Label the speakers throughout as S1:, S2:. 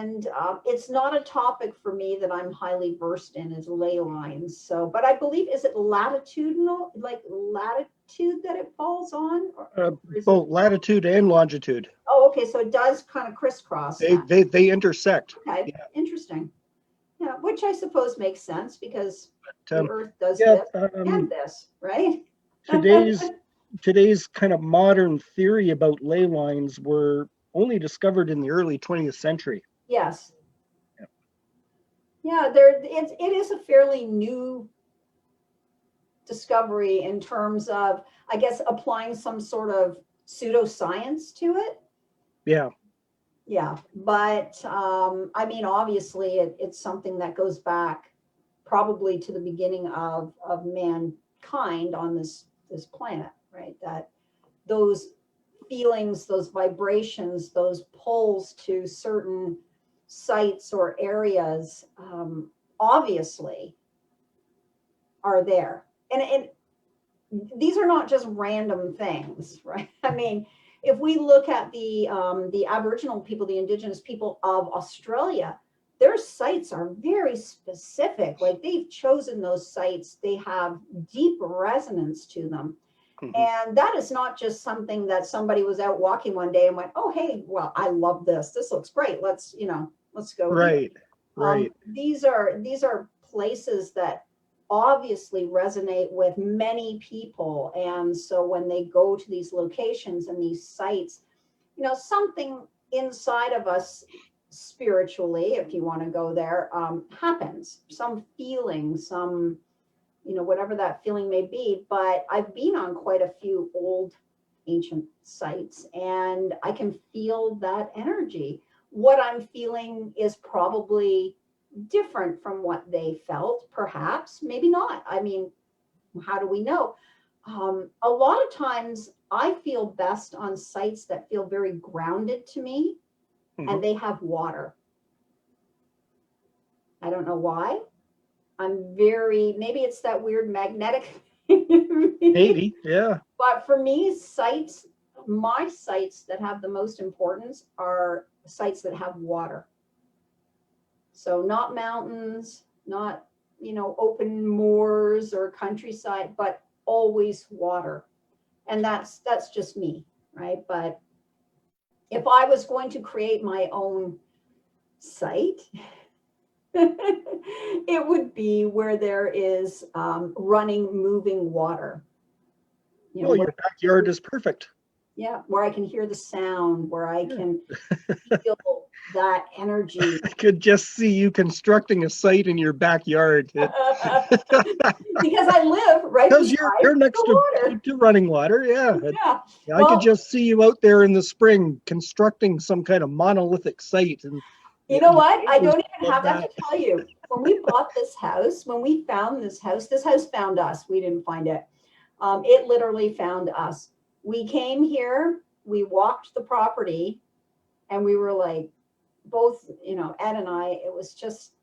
S1: and it's not a topic for me that I'm highly versed in, is ley lines. So, but I believe, is it latitudinal, like latitude that it falls on? Or is it,
S2: Both latitude and longitude.
S1: oh, okay, so it does kind of crisscross
S2: They
S1: that.
S2: they intersect.
S1: Okay,
S2: Yeah.
S1: interesting. Yeah, which I suppose makes sense because
S2: But,
S1: the Earth does
S2: yeah.
S1: this and this, right?
S2: Today's today's kind of modern theory about ley lines were only discovered in the early 20th century.
S1: Yes.
S2: Yeah.
S1: Yeah, it is a fairly new discovery in terms of, I guess, applying some sort of pseudoscience to it.
S2: Yeah.
S1: Yeah, but I mean, obviously, it's something that goes back probably to the beginning of mankind on this planet, right? That those feelings, those vibrations, those pulls to certain sites or areas, obviously are there. And these are not just random things, right? I mean, if we look at the Aboriginal people, the Indigenous people of Australia, their sites are very specific. Like, they've chosen those sites; they have deep resonance to them,
S2: Mhm.
S1: and that is not just something that somebody was out walking one day and went, "Oh, hey, well, I love this. This looks great. Let's go here."
S2: Right. Right.
S1: These are places that obviously resonate with many people, and so when they go to these locations and these sites, something inside of us spiritually, if you want to go there, happens. Some feeling, some, whatever that feeling may be. But I've been on quite a few old ancient sites, and I can feel that energy. What I'm feeling is probably different from what they felt, perhaps, maybe not. I mean, how do we know? A lot of times I feel best on sites that feel very grounded to me,
S2: Mhm.
S1: and they have water. I don't know why. Maybe it's that weird magnetic.
S2: Maybe. Yeah.
S1: But for me, my sites that have the most importance are sites that have water. So not mountains, not, open moors or countryside, but always water. And that's just me, right? But if I was going to create my own site, it would be where there is running, moving water.
S2: Well,
S1: Where,
S2: your backyard is perfect.
S1: yeah, where I can hear the sound, where I
S2: Yeah.
S1: can feel that energy.
S2: I could just see you constructing a site in your backyard.
S1: Because I live right
S2: Because you're
S1: beside
S2: next
S1: the water.
S2: to running water. Yeah.
S1: Yeah.
S2: Yeah, I could
S1: Well,
S2: just see you out there in the spring constructing some kind of monolithic site, and
S1: you know
S2: your
S1: what? I
S2: neighbors
S1: don't even
S2: love
S1: have to
S2: that.
S1: tell you. When we bought this house, when we found this house found us. We didn't find it. It literally found us. We came here, we walked the property, and we were like, both, Ed and I, it was just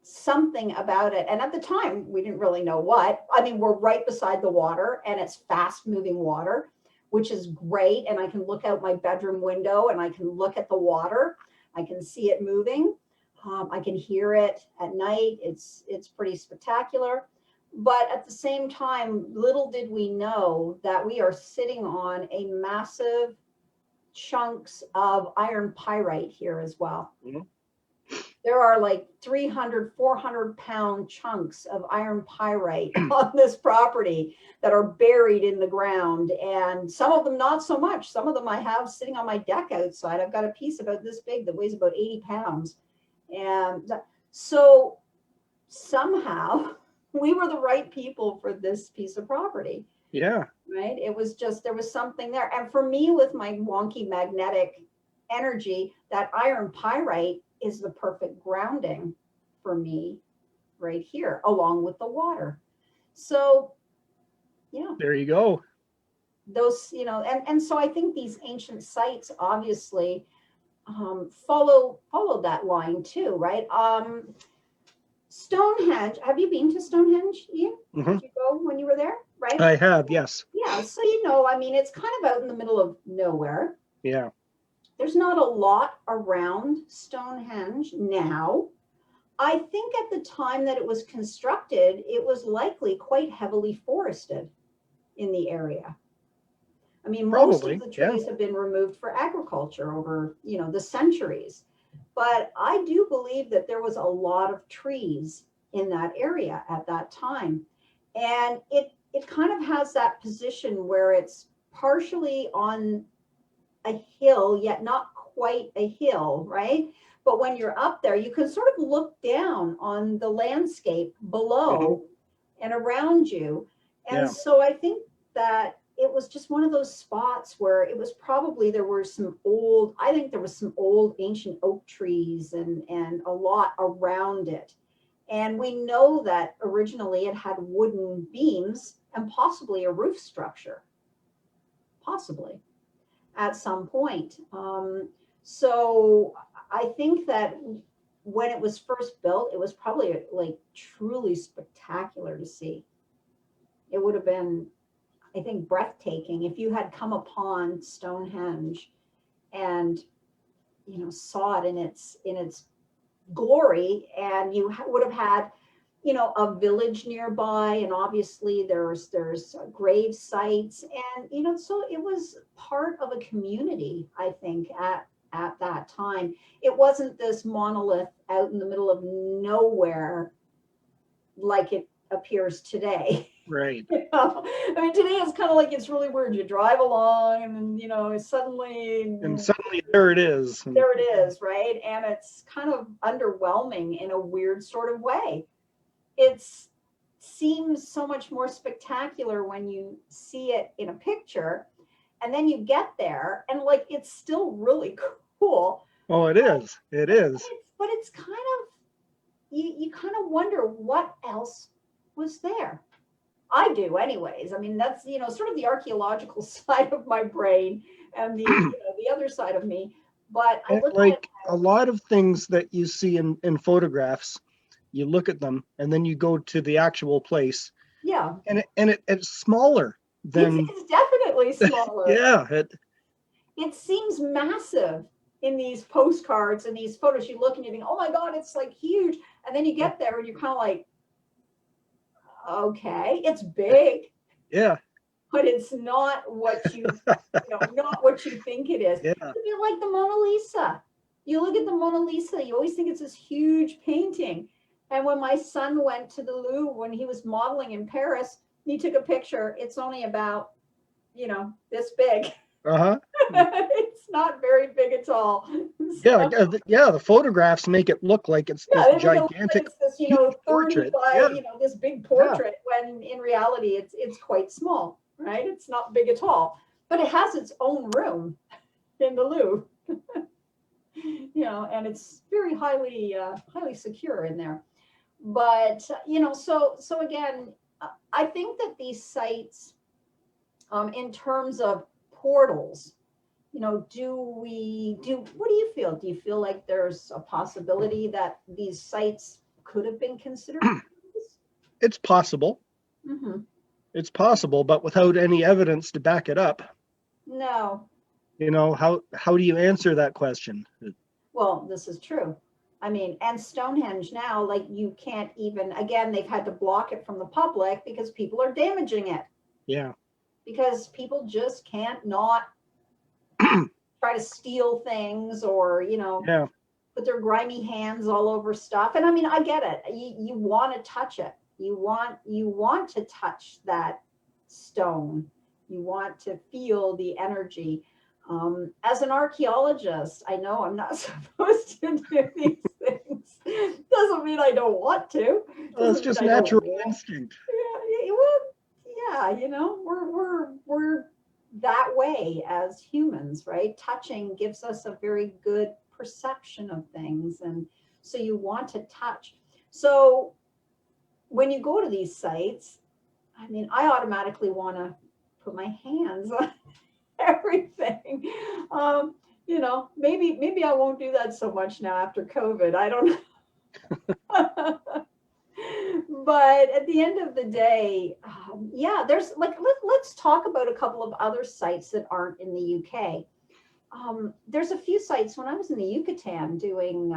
S1: something about it. And at the time, we didn't really know what. I mean, we're right beside the water, and it's fast moving water, which is great. And I can look out my bedroom window and I can look at the water. I can see it moving. I can hear it at night. It's pretty spectacular. But at the same time, little did we know that we are sitting on a massive chunks of iron pyrite here as well.
S2: Mhm.
S1: There are like 300, 400-pound chunks of iron pyrite on this property that are buried in the ground. And some of them not so much. Some of them I have sitting on my deck outside. I've got a piece about this big that weighs about 80 pounds. And so somehow we were the right people for this piece of property.
S2: Yeah.
S1: Right? It was just, there was something there. And for me, with my wonky magnetic energy, that iron pyrite is the perfect grounding for me right here, along with the water. So, yeah,
S2: There you go.
S1: those, and so I think these ancient sites obviously follow that line too, right? Stonehenge, have you been to Stonehenge, Ian?
S2: Hmm.
S1: Did you go when you were there, right?
S2: I have, yes.
S1: Yeah, so I mean, it's kind of out in the middle of nowhere.
S2: Yeah.
S1: There's not a lot around Stonehenge now. I think at the time that it was constructed, it was likely quite heavily forested in the area. I mean, most of
S2: Probably,
S1: the
S2: yeah.
S1: trees have been removed for agriculture over, the centuries. But I do believe that there was a lot of trees in that area at that time. And it kind of has that position where it's partially on a hill, yet not quite a hill, right? But when you're up there, you can sort of look down on the landscape
S2: Hmm.
S1: below and around you. And
S2: Yeah.
S1: so I think that it was just one of those spots where it was probably there were some old, I think there was some old ancient oak trees and a lot around it. And we know that originally it had wooden beams and possibly a roof structure, possibly at some point. So I think that when it was first built, it was probably like truly spectacular to see. It would have been, I think, breathtaking if you had come upon Stonehenge and saw it in its glory, and you would have had a village nearby, and obviously there's grave sites, and so it was part of a community, I think, at that time. It wasn't this monolith out in the middle of nowhere like it appears today.
S2: Right.
S1: I mean, today it's kind of like, it's really weird. You drive along and then, suddenly
S2: And suddenly there it is. And
S1: there it is, right? And it's kind of underwhelming in a weird sort of way. It seems so much more spectacular when you see it in a picture, and then you get there and like it's still really cool.
S2: oh, it is. It is.
S1: But it's kind of, you kind of wonder what else was there. I do, anyways. I mean, that's sort of the archaeological side of my brain, and the other side of me. But I
S2: And
S1: look at it.
S2: like a lot of things that you see in photographs, you look at them and then you go to the actual place,
S1: Yeah,
S2: and it's smaller than
S1: it's definitely smaller.
S2: yeah.
S1: It seems massive in these postcards and these photos. You look and you think, oh my God, it's like huge. And then you get there and you're kind of like, okay, it's big,
S2: Yeah.
S1: but it's not what not what you think it is.
S2: Yeah.
S1: It's a bit like the Mona Lisa. You look at the Mona Lisa, you always think it's this huge painting. And when my son went to the Louvre, when he was modeling in Paris, he took a picture. It's only about, this big.
S2: Uh-huh.
S1: It's not very big at all.
S2: Yeah.
S1: So,
S2: Yeah. The photographs make it look like it's
S1: yeah,
S2: this
S1: they make it look like
S2: gigantic,
S1: it's this,
S2: huge
S1: 30
S2: portrait.
S1: by,
S2: Yeah.
S1: this big
S2: Yeah.
S1: portrait, when in reality it's quite small, right? It's not big at all. But it has its own room in the Louvre. And it's very highly secure in there. But so again, I think that these sites, in terms of portals, what do you feel? Do you feel like there's a possibility that these sites could have been considered?
S2: It's possible.
S1: Mm-hmm.
S2: It's possible, but without any evidence to back it up.
S1: No.
S2: How do you answer that question?
S1: Well, this is true. I mean, and Stonehenge now, like, you can't even, again, they've had to block it from the public because people are damaging it.
S2: Yeah.
S1: Because people just can't not try to steal things, or,
S2: Yeah.
S1: put their grimy hands all over stuff. And I mean, I get it. You want to touch it. You want to touch that stone. You want to feel the energy. As an archaeologist, I know I'm not supposed to do these things. Doesn't mean I don't want to.
S2: Well, it's
S1: Doesn't
S2: just
S1: mean I don't
S2: natural
S1: want.
S2: instinct.
S1: Yeah, well, yeah, we're that way as humans, right? Touching gives us a very good perception of things, and so you want to touch. So when you go to these sites, I mean, I automatically want to put my hands on everything. Maybe I won't do that so much now after COVID. I don't know. But at the end of the day, yeah, there's like, let's talk about a couple of other sites that aren't in the UK. there's a few sites when I was in the Yucatan doing